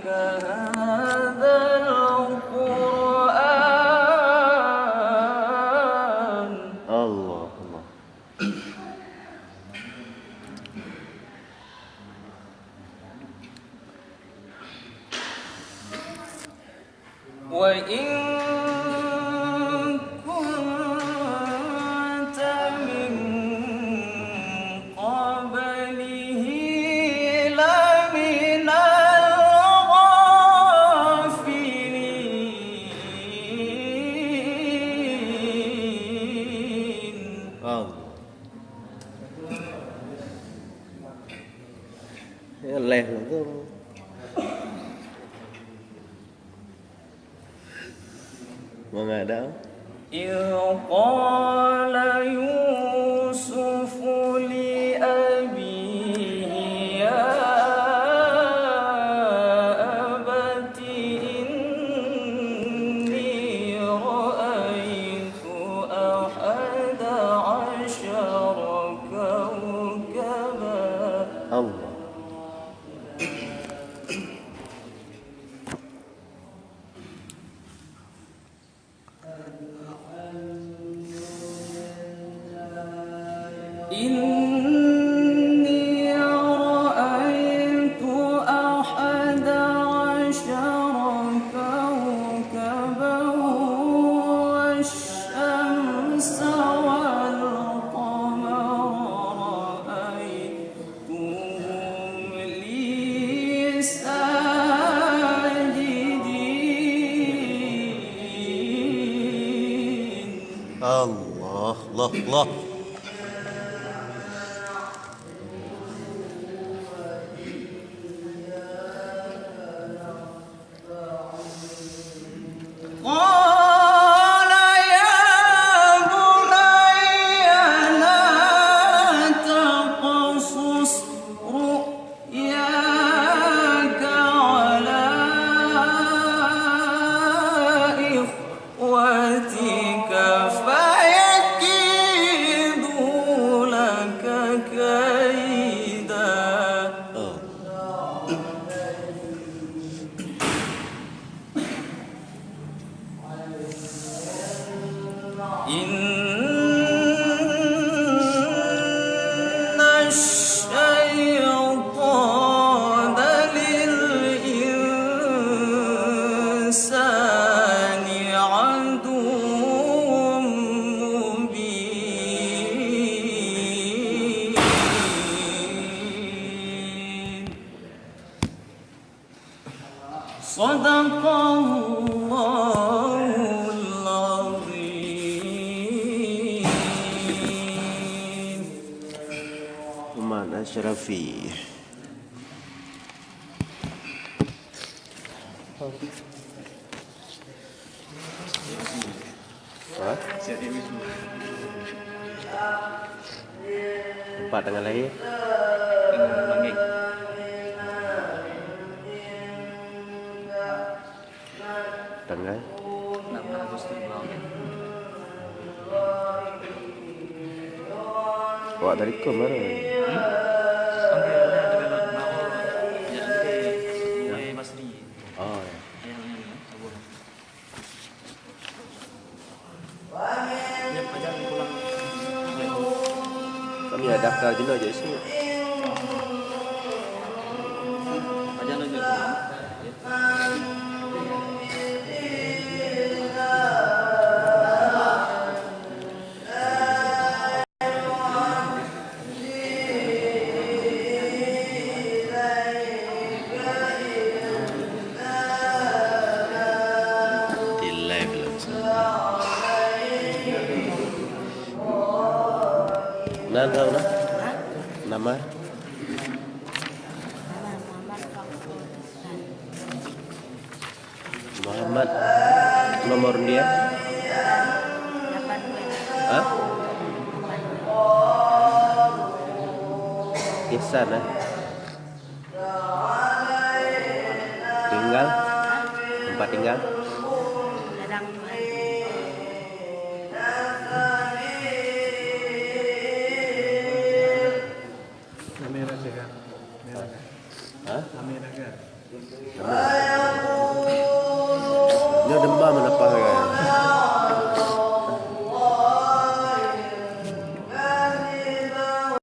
هذا القرآن. الله الله. وإن كنت من قبله لمن الغافلين. Allah. Ya leh tu. Mengadang. إذ قال يوسف لأبيه يا أبت إني رأيت أحد عشر كوكبا. Allah. إني رأيت أحد عشر كوكبا والشمس والقمر رأيتهم لي ساجدين. Allah, Allah, Allah. قال يا بني لا تقصص رؤياك على إخوتك فيكيدوا لك كيدا. إن الشيطان للإنسان عدو مبين. صدق الله العظيم. Uman Ashrafi. Ha? Empat tengah lahir. Tengah. Awak dari ke mana? Oh, ya. Kami ada daftar jenazah esok. Di live langsung. Nan tahu dah? Nama? Muhammad. Nomor dia? Hah? Ihsan, Tinggal? Tempat tinggal? Kamera juga. Hah? Kamera juga. Nama? Dia demam apa kan?